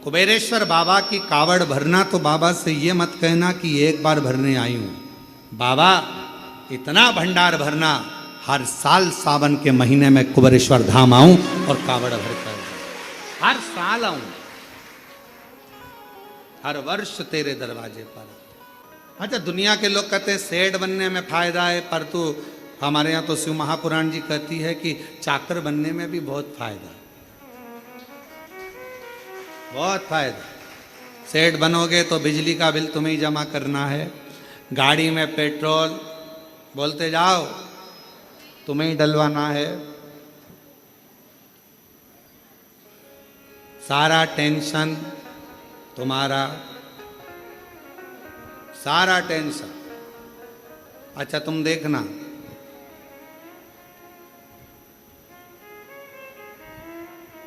कुबेरेश्वर बाबा की कावड़ भरना तो बाबा से ये मत कहना कि एक बार भरने आई हूं। बाबा इतना भंडार भरना, हर साल सावन के महीने में कुबेरेश्वर धाम आऊं और कावड़ भरकर हर साल आऊं, हर वर्ष तेरे दरवाजे पर। अच्छा, दुनिया के लोग कहते हैं सेठ बनने में फायदा है, पर तू हमारे यहाँ तो शिव महापुराण जी कहती है कि चाकर बनने में भी बहुत फायदा है, बहुत फायदा। सेठ बनोगे तो बिजली का बिल तुम्हें ही जमा करना है, गाड़ी में पेट्रोल बोलते जाओ तुम्हें ही डलवाना है, सारा टेंशन तुम्हारा, सारा टेंशन। अच्छा तुम देखना,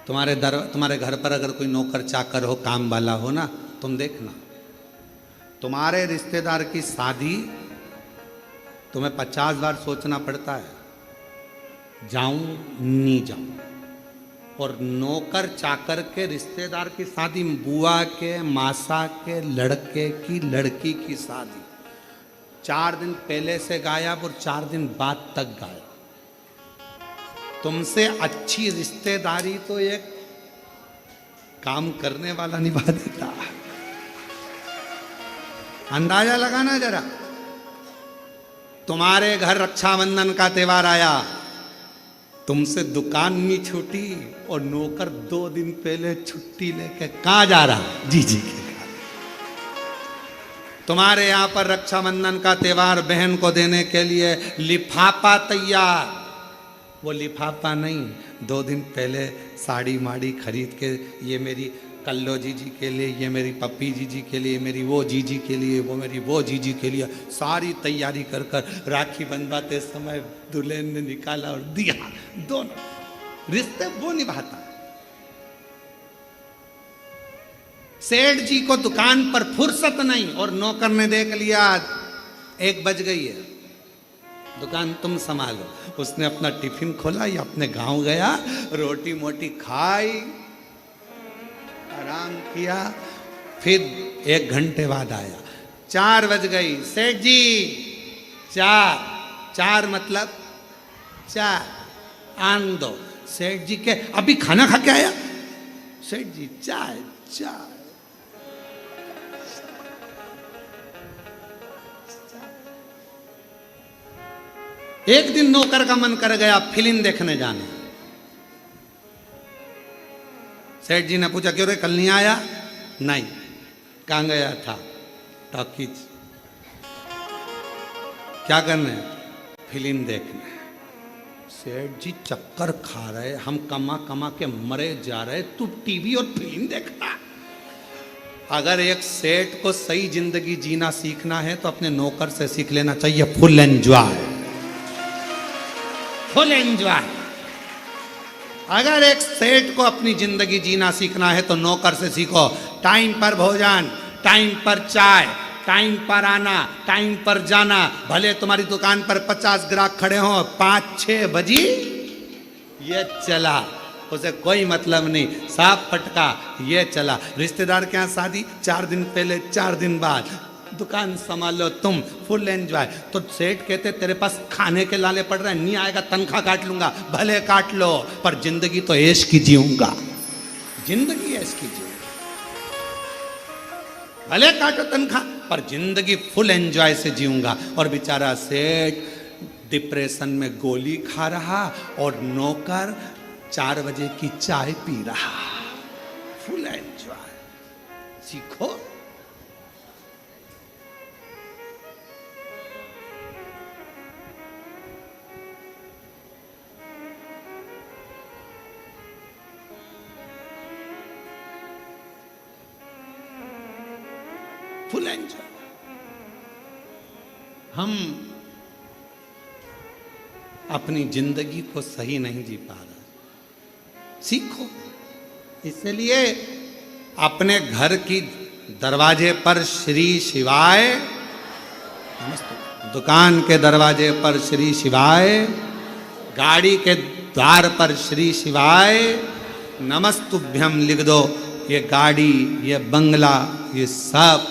तुम्हारे घर पर अगर कोई नौकर चाकर हो, काम वाला हो ना, तुम देखना तुम्हारे रिश्तेदार की शादी तुम्हें 50 बार सोचना पड़ता है, जाऊं नहीं जाऊं। और नौकर चाकर के रिश्तेदार की शादी, बुआ के, मासा के लड़के की लड़की की शादी 4 दिन पहले से गायब और 4 दिन बाद तक गायब। तुमसे अच्छी रिश्तेदारी तो एक काम करने वाला निभा देता। अंदाजा लगाना जरा, तुम्हारे घर रक्षाबंधन का त्योहार आया, तुमसे दुकान नहीं छूटी और नौकर 2 दिन पहले छुट्टी लेके कहां जा रहा, जी के घर। तुम्हारे यहां पर रक्षाबंधन का त्योहार बहन को देने के लिए लिफाफा तैयार, वो लिफाफा नहीं, 2 दिन पहले साड़ी माड़ी खरीद के, ये मेरी कल्लो जीजी के लिए, ये मेरी पप्पी जीजी के लिए, मेरी वो जीजी के लिए, वो मेरी वो जीजी के लिए, सारी तैयारी कर कर राखी बंधवाते समय दुल्हन ने निकाला और दिया। दोनों रिश्ते वो निभाता। सेठ जी को दुकान पर फुर्सत नहीं और नौकर ने देख लिया 1 बज गई है, दुकान तुम संभालो। उसने अपना टिफिन खोला या अपने गांव गया, रोटी मोटी खाई, आराम किया, फिर 1 घंटे बाद आया, 4 बज गई। सेठ जी 4 मतलब 4 आन दो। सेठ जी के अभी खाना खा के आया, सेठ जी चाय। एक दिन नौकर का मन कर गया फिल्म देखने जाने। सेठ जी ने पूछा क्यों रे, कल नहीं आया? नहीं। कहाँ गया था? टॉकीज। क्या करने? फिल्म देखने। सेठ जी चक्कर खा रहे, हम कमा कमा के मरे जा रहे, तू टीवी और फिल्म देखना। अगर एक सेठ को सही जिंदगी जीना सीखना है तो अपने नौकर से सीख लेना चाहिए, फुल एंजॉय, फुल एंजॉय। अगर एक सेठ को अपनी जिंदगी जीना सीखना है तो नौकर से सीखो। टाइम पर भोजन, टाइम पर चाय, टाइम पर आना, टाइम पर जाना। भले तुम्हारी दुकान पर 50 ग्राहक खड़े हों, 5-6 बजी ये चला, उसे कोई मतलब नहीं, साफ पटका ये चला। रिश्तेदार के यहाँ शादी 4 दिन पहले, 4 दिन बाद, दुकान संभालो तुम, फुल एंजॉय। तो सेठ कहते तेरे पास खाने के लाले पड़ रहे हैं, नहीं आएगा तनख्वाह काट लूंगा। भले काट लो, पर जिंदगी तो ऐश की जीऊंगा, जिंदगी ऐश की जीऊंगा। भले काटो तनख्वाह, पर जिंदगी फुल एंजॉय से जीऊंगा। और बेचारा सेठ डिप्रेशन में गोली खा रहा और नौकर 4 बजे की चाय पी रहा। Full enjoy. सीखो। Full enjoy. हम अपनी जिंदगी को सही नहीं जी पा रहे, सीखो। इसलिए अपने घर की दरवाजे पर श्री शिवाय, दुकान के दरवाजे पर श्री शिवाय, गाड़ी के द्वार पर श्री शिवाय नमस्तुभ्यम लिख दो, ये गाड़ी, ये बंगला, ये सब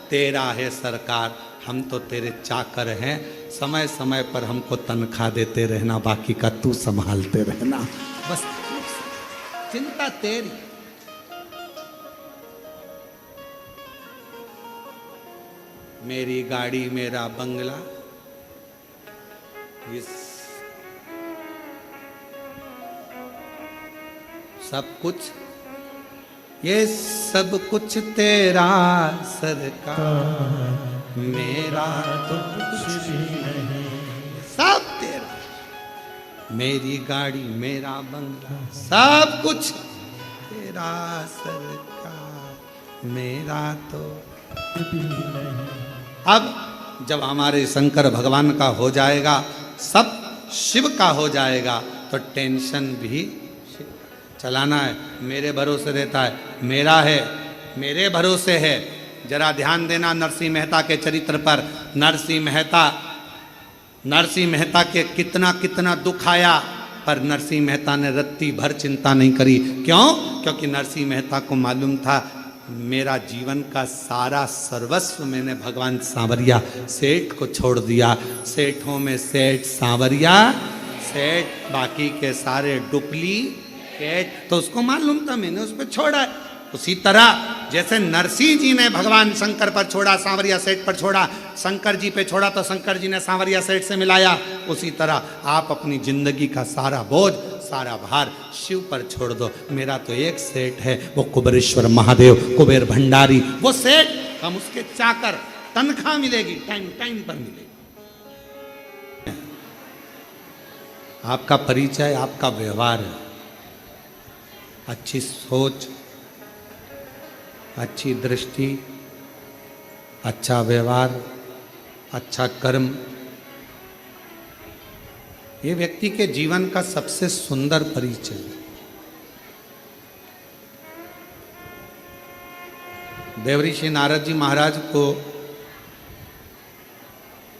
तेरा है सरकार, हम तो तेरे चाकर हैं, समय समय पर हमको तनख्वाह देते रहना, बाकी का तू संभालते रहना, बस चिंता तेरी। मेरी गाड़ी, मेरा बंगला, इस सब कुछ, ये सब कुछ तेरा सरकार, मेरा तो कुछ भी नहीं, सब तेरा। मेरी गाड़ी, मेरा बंगला, सब कुछ तेरा सरकार, मेरा तो कुछ भी नहीं। अब जब हमारे शंकर भगवान का हो जाएगा, सब शिव का हो जाएगा, तो टेंशन भी चलाना है मेरे भरोसे रहता है, मेरा है, मेरे भरोसे है। जरा ध्यान देना नरसिंह मेहता के चरित्र पर। नरसिंह मेहता के कितना कितना दुख आया, पर नरसिंह मेहता ने रत्ती भर चिंता नहीं करी। क्यों? क्योंकि नरसिंह मेहता को मालूम था मेरा जीवन का सारा सर्वस्व मैंने भगवान सांवरिया सेठ को छोड़ दिया। सेठों में सेठ सांवरिया सेठ, बाकी के सारे डुप्लीकेट, तो उसको मालूम था मैंने उस पर छोड़ा है। उसी तरह जैसे नरसिंह जी ने भगवान शंकर पर छोड़ा, सांवरिया सेठ पर छोड़ा, शंकर जी पे छोड़ा तो शंकर जी ने सांवरिया सेठ से मिलाया, उसी तरह आप अपनी जिंदगी का सारा बोझ, सारा भार शिव पर छोड़ दो। मेरा तो एक सेठ है, वो कुबेरेश्वर महादेव, कुबेर भंडारी, वो सेठ, हम उसके चाकर, तनख्वाह मिलेगी, टाइम टाइम पर मिलेगी। आपका परिचय, आपका व्यवहार है, अच्छी सोच, अच्छी दृष्टि, अच्छा व्यवहार, अच्छा कर्म, ये व्यक्ति के जीवन का सबसे सुंदर परिचय है। देवऋषि नारद जी महाराज को,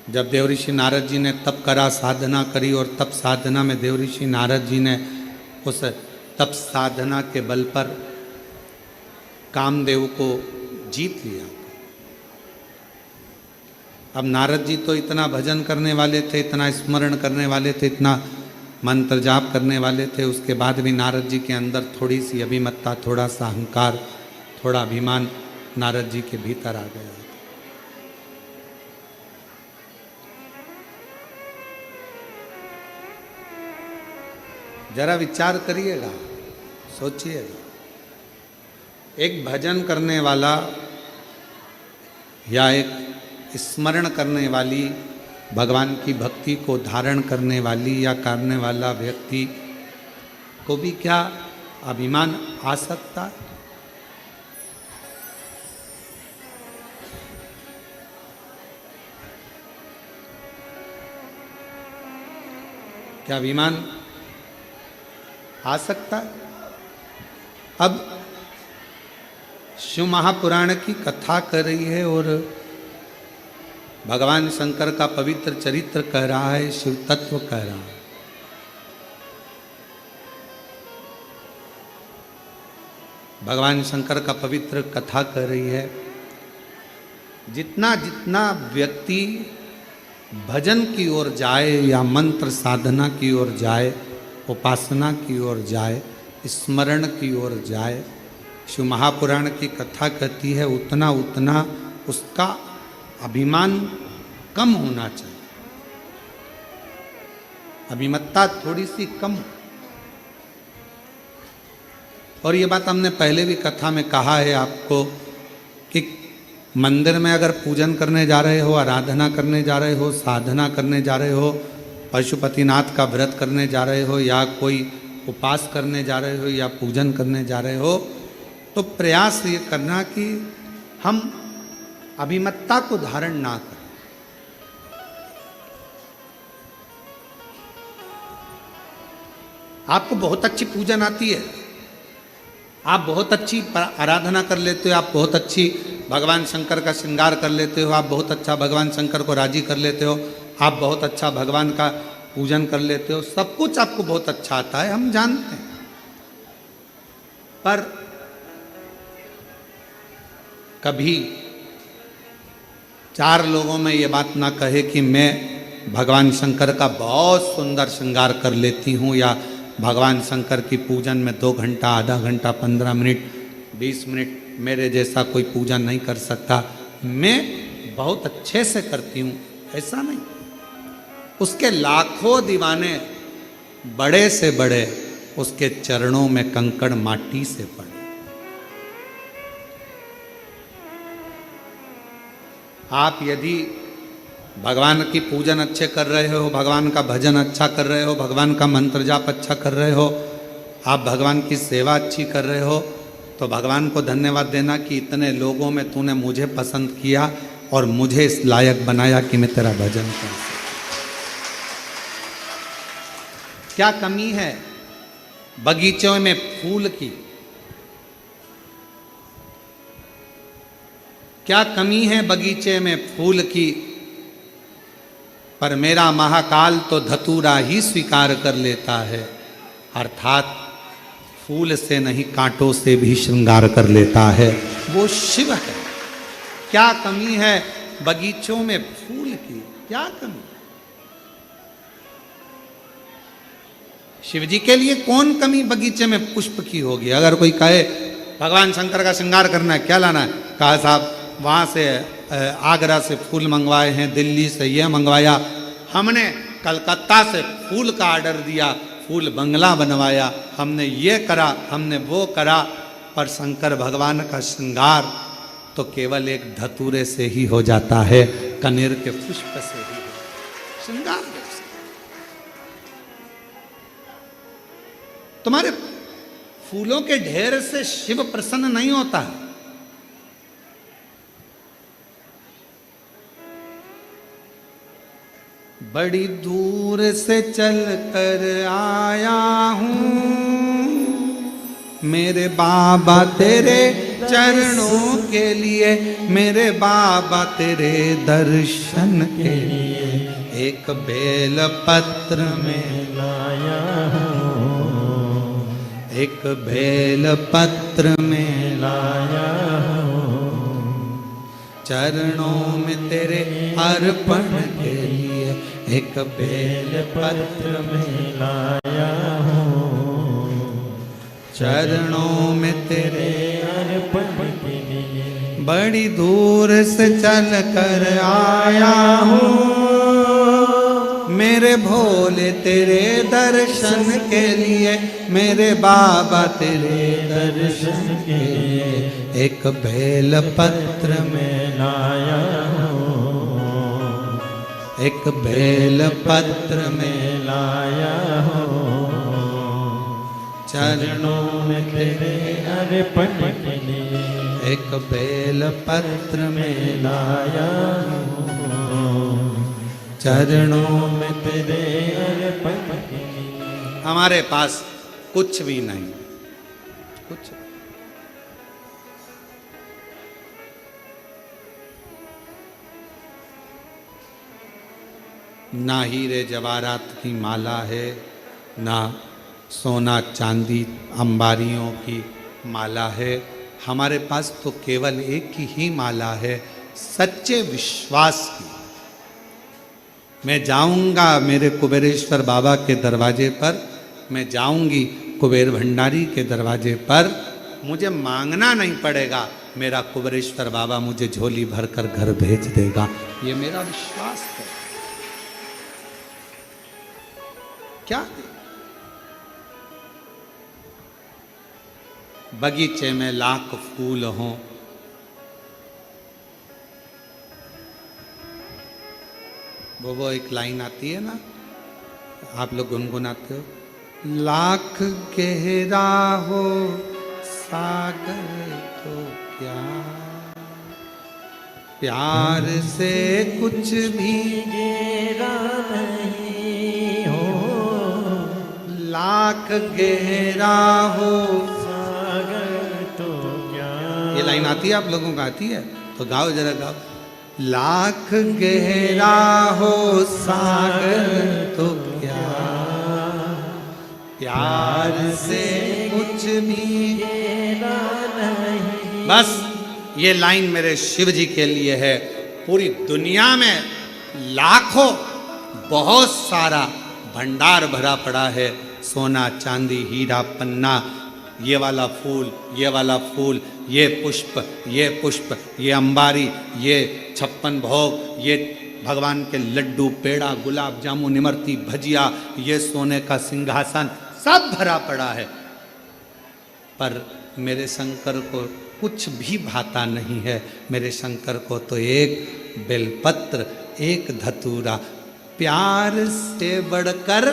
जब देवऋषि नारद जी ने तप करा, साधना करी, और तप साधना में देवऋषि नारद जी ने उस तप साधना के बल पर कामदेव को जीत लिया। अब नारद जी तो इतना भजन करने वाले थे, इतना स्मरण करने वाले थे, इतना मंत्र जाप करने वाले थे, उसके बाद भी नारद जी के अंदर थोड़ी सी अभिमत्ता, थोड़ा सा अहंकार, थोड़ा अभिमान नारद जी के भीतर आ गया। जरा विचार करिएगा, सोचिएगा, एक भजन करने वाला या एक स्मरण करने वाली, भगवान की भक्ति को धारण करने वाली या करने वाला व्यक्ति को भी क्या अभिमान आ सकता है? क्या अभिमान आ सकता है? अब शिव महापुराण की कथा कर रही है और भगवान शंकर का पवित्र चरित्र कह रहा है, शिव तत्व कह रहा है। भगवान शंकर का पवित्र कथा कर रही है। जितना जितना व्यक्ति भजन की ओर जाए या मंत्र साधना की ओर जाए, उपासना की ओर जाए, स्मरण की ओर जाए, शिव महापुराण की कथा कहती है उतना उतना उसका अभिमान कम होना चाहिए, अभिमत्ता थोड़ी सी कम। और ये बात हमने पहले भी कथा में कहा है आपको कि मंदिर में अगर पूजन करने जा रहे हो, आराधना करने जा रहे हो, साधना करने जा रहे हो, पशुपतिनाथ का व्रत करने जा रहे हो, या कोई उपास करने जा रहे हो, या पूजन करने जा रहे हो, तो प्रयास ये करना कि हम अभिमत्ता को धारण ना करें। आपको बहुत अच्छी पूजन आती है, आप बहुत अच्छी आराधना कर लेते हो, आप बहुत अच्छी भगवान शंकर का श्रृंगार कर लेते हो, आप बहुत अच्छा भगवान शंकर को राजी कर लेते हो, आप बहुत अच्छा भगवान का पूजन कर लेते हो, सब कुछ आपको बहुत अच्छा आता है, हम जानते हैं। पर कभी 4 लोगों में ये बात ना कहे कि मैं भगवान शंकर का बहुत सुंदर श्रृंगार कर लेती हूँ, या भगवान शंकर की पूजन में 2 घंटा, आधा घंटा, 15 मिनट, 20 मिनट मेरे जैसा कोई पूजन नहीं कर सकता, मैं बहुत अच्छे से करती हूँ, ऐसा नहीं। उसके लाखों दीवाने बड़े से बड़े उसके चरणों में कंकड़ माटी से पड़े। आप यदि भगवान की पूजन अच्छे कर रहे हो, भगवान का भजन अच्छा कर रहे हो, भगवान का मंत्र जाप अच्छा कर रहे हो, आप भगवान की सेवा अच्छी कर रहे हो, तो भगवान को धन्यवाद देना कि इतने लोगों में तूने मुझे पसंद किया और मुझे इस लायक बनाया कि मैं तेरा भजन कर सकूं। क्या कमी है बगीचों में फूल की? क्या कमी है बगीचे में फूल की? पर मेरा महाकाल तो धतूरा ही स्वीकार कर लेता है, अर्थात फूल से नहीं कांटों से भी श्रृंगार कर लेता है, वो शिव है। क्या कमी है बगीचों में फूल की? क्या कमी? शिव जी के लिए कौन कमी बगीचे में पुष्प की होगी? अगर कोई कहे भगवान शंकर का श्रृंगार करना है, क्या लाना है? कहा साहब वहाँ से आगरा से फूल मंगवाए हैं, दिल्ली से यह मंगवाया, हमने कलकत्ता से फूल का ऑर्डर दिया, फूल बंगला बनवाया, हमने ये करा, हमने वो करा। पर शंकर भगवान का श्रृंगार तो केवल एक धतूरे से ही हो जाता है, कनेर के पुष्प से ही श्रृंगार। तुम्हारे फूलों के ढेर से शिव प्रसन्न नहीं होता। बड़ी दूर से चल कर आया हूँ मेरे बाबा तेरे चरणों के लिए, मेरे बाबा तेरे दर्शन के लिए, एक बेल पत्र में लाया हूँ, एक बेल पत्र में लाया हूँ, चरणों में तेरे अर्पण के लिए, एक बेल पत्र में लाया हूँ, चरणों में तेरे अर्पण के लिए। बड़ी दूर से चल कर आया हूँ मेरे भोले तेरे दर्शन के लिए, मेरे बाबा तेरे दर्शन के लिए, एक बेल पत्र में लाया हूँ, एक बेल पत्र में लाया हूँ, चरणों में तेरे अर्पण के लिए, एक बेल पत्र में लाया हूँ, चरणों में तेरे अर्पण के लिए। हमारे पास कुछ भी नहीं, कुछ ना हीरे जवाहरात की माला है, ना सोना चांदी अंबारियों की माला है। हमारे पास तो केवल एक ही माला है, सच्चे विश्वास की। मैं जाऊंगा मेरे कुबेरेश्वर बाबा के दरवाजे पर, मैं जाऊंगी कुबेर भंडारी के दरवाजे पर, मुझे मांगना नहीं पड़ेगा, मेरा कुबेरेश्वर बाबा मुझे झोली भरकर घर भेज देगा। ये मेरा विश्वास है। क्या बगीचे में लाख फूल हों, वो एक लाइन आती है ना, आप लोग गुनगुनाते हो, लाख गहरा हो सागर तो क्या, प्यार से कुछ भी गहरा नहीं हो, लाख गहरा हो सागर तो क्या। ये लाइन आती है, आप लोगों को आती है तो गाओ, जरा गाओ। लाख गहरा हो सागर तो क्या, प्यार से कुछ भी गहरा नहीं। बस ये लाइन मेरे शिव जी के लिए है। पूरी दुनिया में लाखों बहुत सारा भंडार भरा पड़ा है, सोना चांदी हीरा पन्ना, ये वाला फूल, ये वाला फूल, ये पुष्प, ये पुष्प, ये अंबारी, ये 56 भोग, ये भगवान के लड्डू, पेड़ा, गुलाब जामुन, इमरती, भजिया, ये सोने का सिंहासन, सब भरा पड़ा है। पर मेरे शंकर को कुछ भी भाता नहीं है। मेरे शंकर को तो एक बेलपत्र, एक धतूरा, प्यार से बढ़कर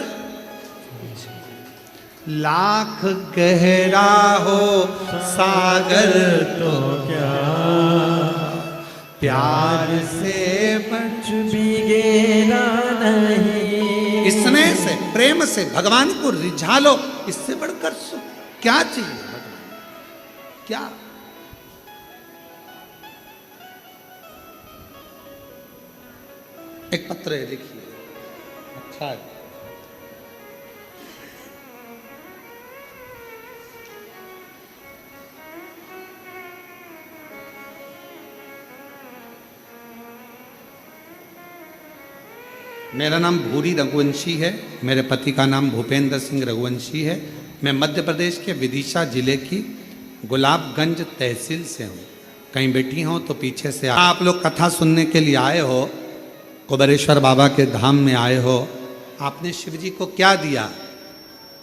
लाख गहरा हो सागर तो क्या, प्यार से कुछ भी गहरा नहीं। स्नेह से, प्रेम से भगवान को रिझा लो, इससे बढ़कर क्या चाहिए भगवान, क्या? एक पत्र है, देखिए, अच्छा है। मेरा नाम भूरी रघुवंशी है, मेरे पति का नाम भूपेंद्र सिंह रघुवंशी है। मैं मध्य प्रदेश के विदिशा जिले की गुलाबगंज तहसील से हूँ। कहीं बैठी हो तो पीछे से आप लोग कथा सुनने के लिए आए हो, कुबेरेश्वर बाबा के धाम में आए हो। आपने शिव जी को क्या दिया?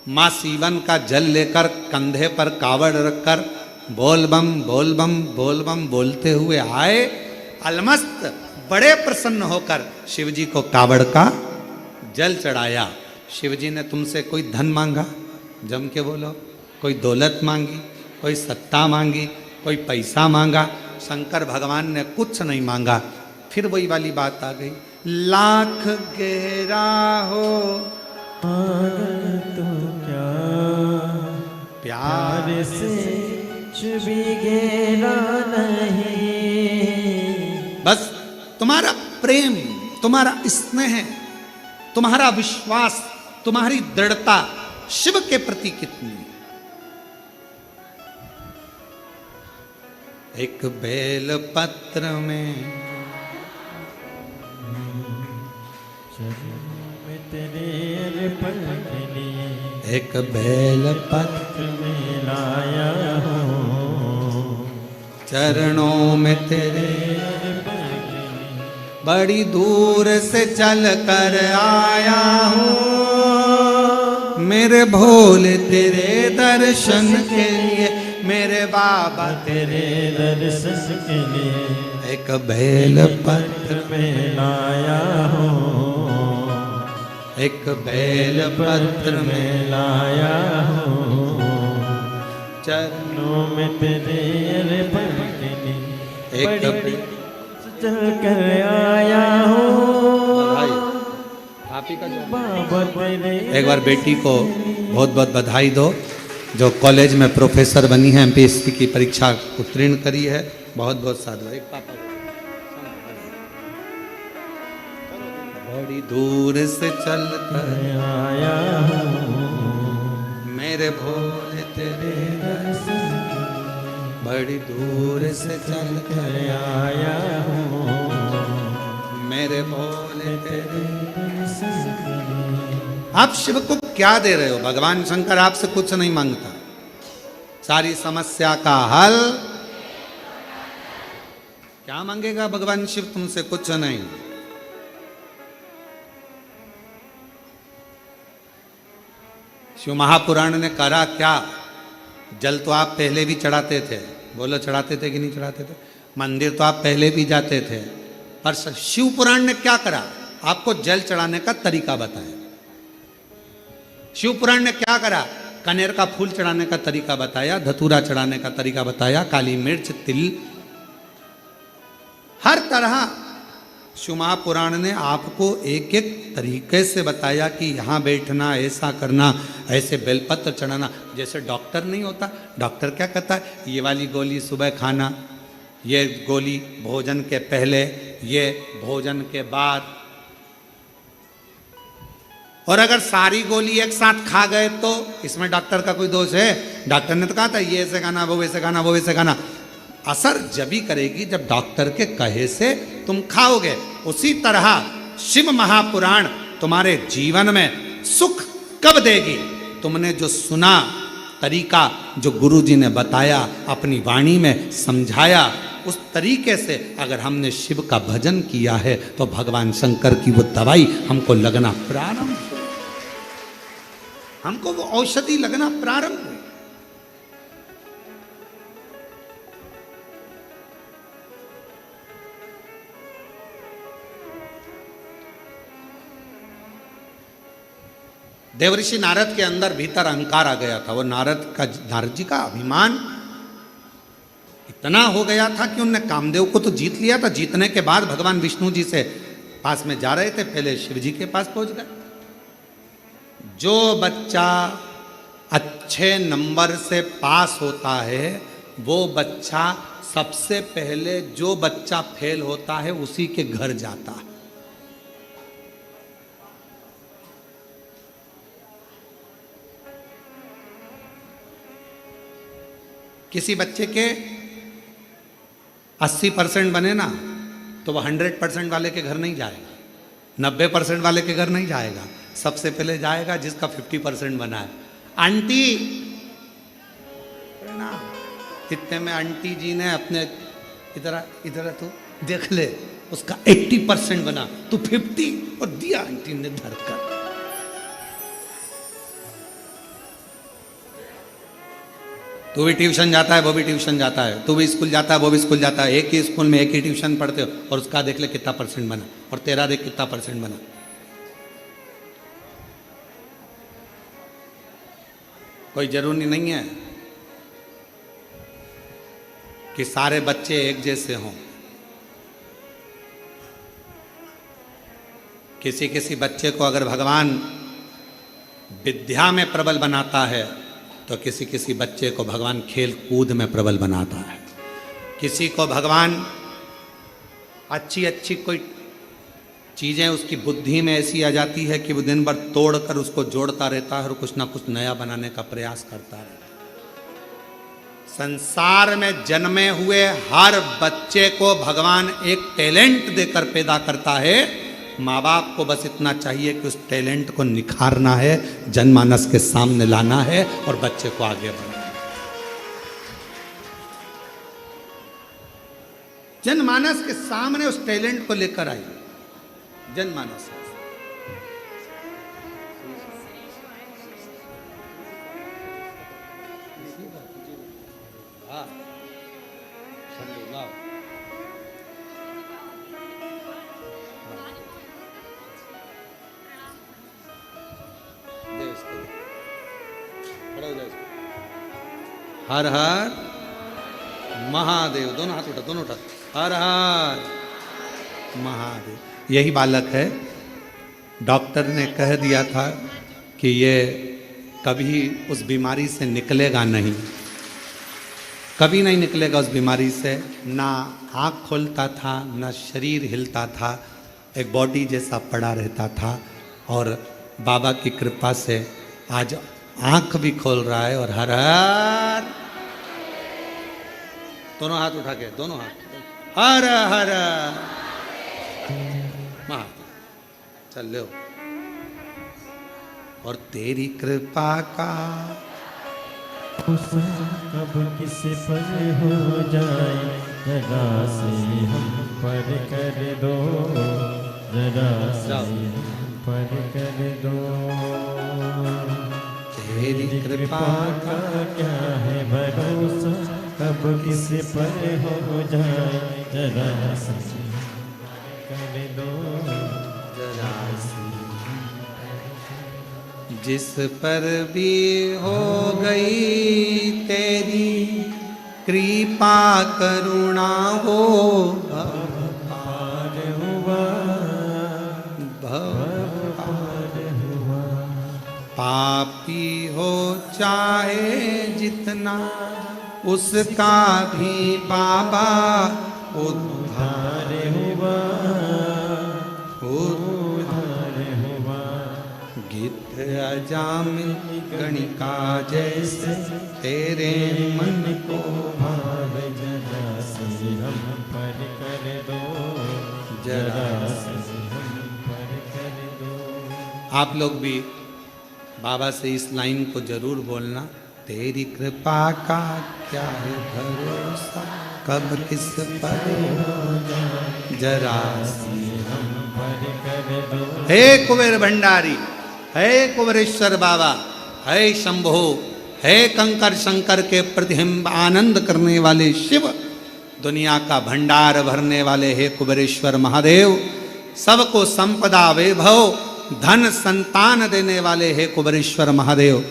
माँ सीवन का जल लेकर कंधे पर कावड़ रखकर बोल बम बोल बम बोल बम बोलते हुए आए। अलमस्त बड़े प्रसन्न होकर शिव जी को कावड़ का जल चढ़ाया। शिव जी ने तुमसे कोई धन मांगा? जम के बोलो। कोई दौलत मांगी, कोई सत्ता मांगी, कोई पैसा मांगा? शंकर भगवान ने कुछ नहीं मांगा। फिर वही वाली बात आ गई, लाख गहरा हो तो क्या, प्यार से कुछ भी गहरा नहीं। बस तुम्हारा प्रेम, तुम्हारा स्नेह, तुम्हारा विश्वास, तुम्हारी दृढ़ता शिव के प्रति कितनी है। एक बेल पत्र में तेरे पलकनी, एक बेल पत्र में लाया हूँ, चरणों में तेरे पलकनी, बड़ी दूर से चल कर आया हूँ। मेरे भोले तेरे दर्शन के लिए, मेरे बाबा तेरे दर्शन के लिए एक बेल पत्र में लाया हूँ, एक बेल पत्र में लाया हूँ, चरणों में तेरे पलकनी, एक चल कर आया हूँ। आप ही का बाबा तेरे एक बार बेटी को बहुत बहुत बधाई दो, जो कॉलेज में प्रोफेसर बनी है, एमपीएससी की परीक्षा उत्तीर्ण करी है। बहुत बहुत साधु। एक पापा बड़ी दूर से चल कर आया हूँ, मेरे भोले तेरे दर्शन, बड़ी दूर से चल कर आया हूँ, मेरे भोले तेरे। दर्शन के लिए। आप शिव को क्या दे रहे हो? भगवान शंकर आपसे कुछ नहीं मांगता। सारी समस्या का हल क्या मांगेगा भगवान शिव तुमसे? कुछ नहीं। शिव महापुराण ने करा क्या? जल तो आप पहले भी चढ़ाते थे, बोलो चढ़ाते थे कि नहीं चढ़ाते थे? मंदिर तो आप पहले भी जाते थे, पर शिव पुराण ने क्या करा? आपको जल चढ़ाने का तरीका बताया। शिव पुराण ने क्या करा? कनेर का फूल चढ़ाने का तरीका बताया, धतूरा चढ़ाने का तरीका बताया, काली मिर्च, तिल, हर तरह शिव महापुराण ने आपको एक एक तरीके से बताया कि यहाँ बैठना, ऐसा करना, ऐसे बेलपत्र चढ़ाना। जैसे डॉक्टर नहीं होता, डॉक्टर क्या कहता है? ये वाली गोली सुबह खाना, ये गोली भोजन के पहले, ये भोजन के बाद। और अगर सारी गोली एक साथ खा गए तो इसमें डॉक्टर का कोई दोष है? डॉक्टर ने तो कहा था ये ऐसे खाना, वो वैसे खाना, वो वैसे खाना। असर जभी करेगी जब डॉक्टर के कहे से तुम खाओगे। उसी तरह शिव महापुराण तुम्हारे जीवन में सुख कब देगी? तुमने जो सुना तरीका, जो गुरुजी ने बताया, अपनी वाणी में समझाया, उस तरीके से अगर हमने शिव का भजन किया है तो भगवान शंकर की वो दवाई हमको लगना प्रारंभ, हमको वो औषधि लगना प्रारंभ हुई। देवऋषि नारद के अंदर भीतर अहंकार आ गया था। वो नारद जी का अभिमान इतना हो गया था कि उनने कामदेव को तो जीत लिया था। जीतने के बाद भगवान विष्णु जी से पास में जा रहे थे, पहले शिव जी के पास पहुंच गए। जो बच्चा अच्छे नंबर से पास होता है वो बच्चा सबसे पहले, जो बच्चा फेल होता है उसी के घर जाता है। किसी बच्चे के 80% बने ना तो वह 100% वाले के घर नहीं जाएगा, 90% वाले के घर नहीं जाएगा। सबसे पहले जाएगा जिसका 50% बना है। आंटी ना, इतने में आंटी जी ने अपने इधर तो देख ले, उसका 80% बना तो 50 और दिया आंटी ने धरकर। तू भी ट्यूशन जाता है, वो भी ट्यूशन जाता है, तू भी स्कूल जाता है, वो भी स्कूल जाता है, एक ही स्कूल में एक ही ट्यूशन पढ़ते हो, और उसका देख ले कितना % बना और तेरा देख कितना % बना। कोई जरूरी नहीं है कि सारे बच्चे एक जैसे हों। किसी किसी बच्चे को अगर भगवान विद्या में प्रबल बनाता है तो किसी किसी बच्चे को भगवान खेल कूद में प्रबल बनाता है। किसी को भगवान अच्छी अच्छी कोई चीज़ें उसकी बुद्धि में ऐसी आ जाती है कि वो दिन भर तोड़ कर उसको जोड़ता रहता है और कुछ ना कुछ नया बनाने का प्रयास करता रहता है। संसार में जन्मे हुए हर बच्चे को भगवान एक टैलेंट देकर पैदा करता है। माँ बाप को बस इतना चाहिए कि उस टैलेंट को निखारना है, जनमानस के सामने लाना है और बच्चे को आगे बढ़ाना है। जनमानस के सामने उस टैलेंट को लेकर आइए। जनमानस हर हर महादेव, दोनों हाथ उठा, दोनों उठा, हर हर महादेव। यही बालक है, डॉक्टर ने कह दिया था कि ये कभी उस बीमारी से निकलेगा नहीं, कभी नहीं निकलेगा उस बीमारी से। ना आँख खोलता था, ना शरीर हिलता था, एक बॉडी जैसा पड़ा रहता था। और बाबा की कृपा से आज आँख भी खोल रहा है। और हर हर, दोनों हाथ उठा के, दोनों हाथ, हर हर महा, चल लो। और तेरी कृपा का कब किसी पर हो जाए, जरा से हम पर कर दो, जरा से हम पर कर दो। तेरी कृपा का क्या है भरोसा, कब किसी पर हो जाए, जरा से कर दो, जरा से। जिस पर भी हो गई तेरी कृपा करुणा हो, पार हुआ, पार हुआ। पापी हो चाहे जितना, उसका भी बाबा उद्धार हुआ, उद्धार हुआ। गीत अजामिल गणिका जैसे तेरे मन को भाव जरा से हम पर कर दो, जरा से हम पर कर दो। आप लोग भी बाबा से इस लाइन को जरूर बोलना, तेरी कृपा का क्या है भरोसा, कब किस पर हो जाए जरा से हम पर कर दो। हे कुबेर भंडारी, हे कुबेरेश्वर बाबा, हे शंभो, हे कंकर शंकर के प्रतिबिंब आनंद करने वाले शिव, दुनिया का भंडार भरने वाले हे कुबेरेश्वर महादेव, सबको संपदा वैभव धन संतान देने वाले हे कुबेरेश्वर महादेव,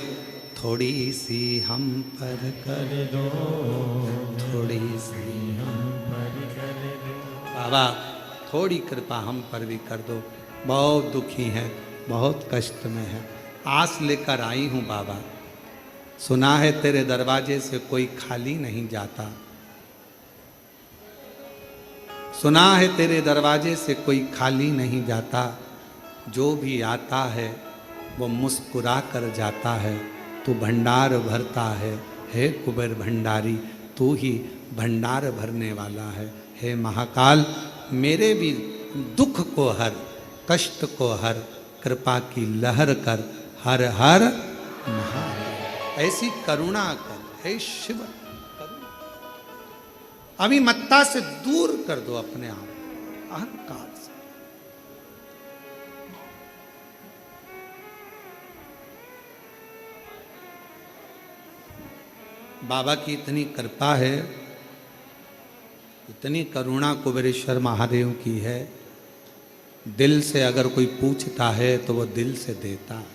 थोड़ी सी हम पर कर दो, थोड़ी सी हम पर कर दो। बाबा थोड़ी कृपा हम पर भी कर दो, बहुत दुखी हैं, बहुत कष्ट में है, आस लेकर आई हूँ बाबा, सुना है तेरे दरवाजे से कोई खाली नहीं जाता, सुना है तेरे दरवाजे से कोई खाली नहीं जाता, जो भी आता है वो मुस्कुरा कर जाता है, तू भंडार भरता है, हे कुबेर भंडारी, तू ही भंडार भरने वाला है, हे महाकाल मेरे भी दुख को हर, कष्ट को हर, कृपा की लहर कर, हर हर महादेव, ऐसी करुणा कर, हे शिव करुणा। अभिमत्ता से दूर कर दो अपने आप, अहंकार से। बाबा की इतनी कृपा है, इतनी करुणा कुबेरेश्वर महादेव की है, दिल से अगर कोई पूछता है तो वो दिल से देता है,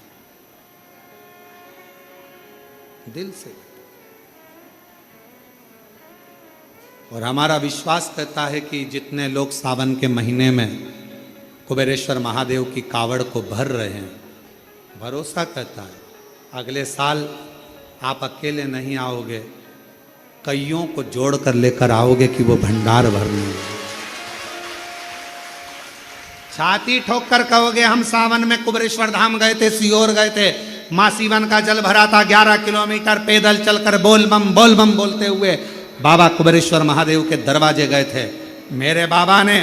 दिल से। और हमारा विश्वास कहता है कि जितने लोग सावन के महीने में कुबेरेश्वर महादेव की कावड़ को भर रहे हैं, भरोसा कहता है अगले साल आप अकेले नहीं आओगे, कईयों को जोड़ कर लेकर आओगे कि वो भंडार भरने। छाती ठोक कर कहोगे हम सावन में कुबेरेश्वर धाम गए थे, सीहोर गए थे, माँ सीवन का जल भरा था, 11 किलोमीटर पैदल चलकर बोल बम बोलते हुए बाबा कुबेरेश्वर महादेव के दरवाजे गए थे। मेरे बाबा ने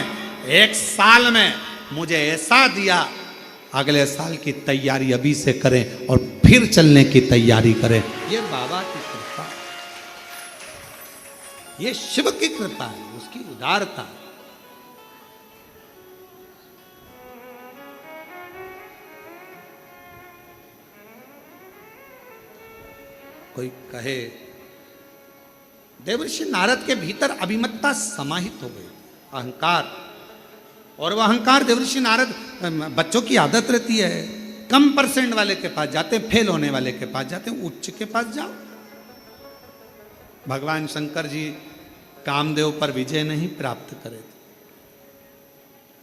1 साल में मुझे ऐसा दिया, अगले साल की तैयारी अभी से करें और फिर चलने की तैयारी करें। ये बाबा की कृपा, ये शिव की कृपा है, उसकी उदारता। कोई कहे देवर्षि नारद के भीतर अभिमत्ता समाहित हो गई, अहंकार, और वह अहंकार देवर्षि नारद, बच्चों की आदत रहती है, कम परसेंट वाले के पास जाते, फेल होने वाले के पास जाते, उच्च के पास जाओ। भगवान शंकर जी कामदेव पर विजय नहीं प्राप्त करे थे।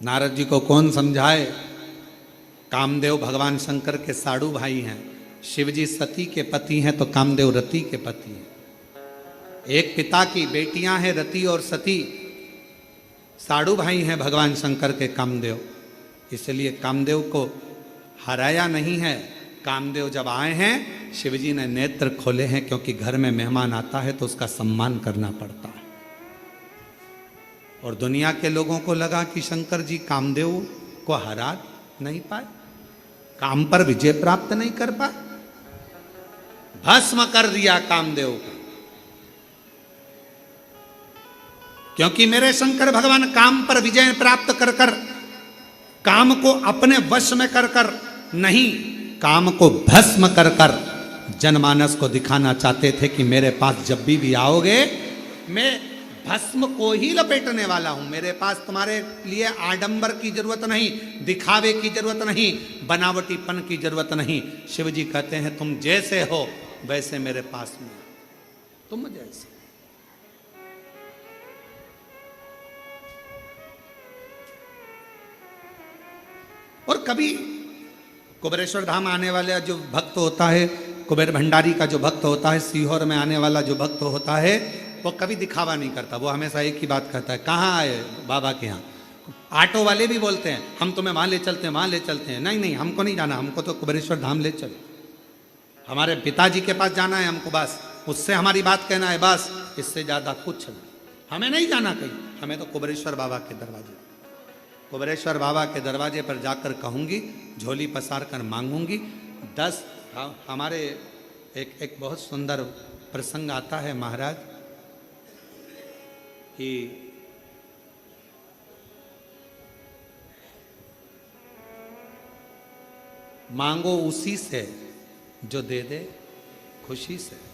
नारद जी को कौन समझाए, कामदेव भगवान शंकर के साड़ू भाई हैं, शिवजी सती के पति हैं तो कामदेव रति के पति हैं। एक पिता की बेटियां हैं रति और सती, साड़ू भाई हैं भगवान शंकर के कामदेव, इसलिए कामदेव को हराया नहीं है। कामदेव जब आए हैं, शिवजी ने नेत्र खोले हैं, क्योंकि घर में मेहमान आता है तो उसका सम्मान करना पड़ता है। और दुनिया के लोगों को लगा कि शंकर जी कामदेव को हरा नहीं पाए, काम पर विजय प्राप्त नहीं कर पाए, भस्म कर दिया कामदेव को। क्योंकि मेरे शंकर भगवान काम पर विजय प्राप्त कर कर, काम को अपने वश में कर कर नहीं, काम को भस्म कर कर जनमानस को दिखाना चाहते थे कि मेरे पास जब भी आओगे, मैं भस्म को ही लपेटने वाला हूं। मेरे पास तुम्हारे लिए आडंबर की जरूरत नहीं, दिखावे की जरूरत नहीं, बनावटीपन की जरूरत नहीं। शिवजी कहते हैं तुम जैसे हो वैसे मेरे पास में, तुम जैसे। और कभी कुबेरेश्वर धाम आने वाला जो भक्त होता है, कुबेर भंडारी का जो भक्त होता है, सीहोर में आने वाला जो भक्त होता है, वो कभी दिखावा नहीं करता। वो हमेशा एक ही बात कहता है, कहाँ आए बाबा के यहाँ। ऑटो वाले भी बोलते हैं हम तुम्हें वहाँ ले चलते हैं, वहाँ ले चलते हैं। नहीं नहीं, हमको नहीं जाना, हमको तो कुबेरेश्वर धाम ले चलो, हमारे पिताजी के पास जाना है हमको, बस उससे हमारी बात कहना है, बस इससे ज़्यादा कुछ नहीं। हमें नहीं जाना कहीं, हमें तो कुबेरेश्वर बाबा के दरवाजे, कुबेरेश्वर बाबा के दरवाजे पर जाकर कहूँगी, झोली पसार कर मांगूंगी 10। हमारे एक बहुत सुंदर प्रसंग आता है महाराज कि मांगो उसी से जो दे दे खुशी से।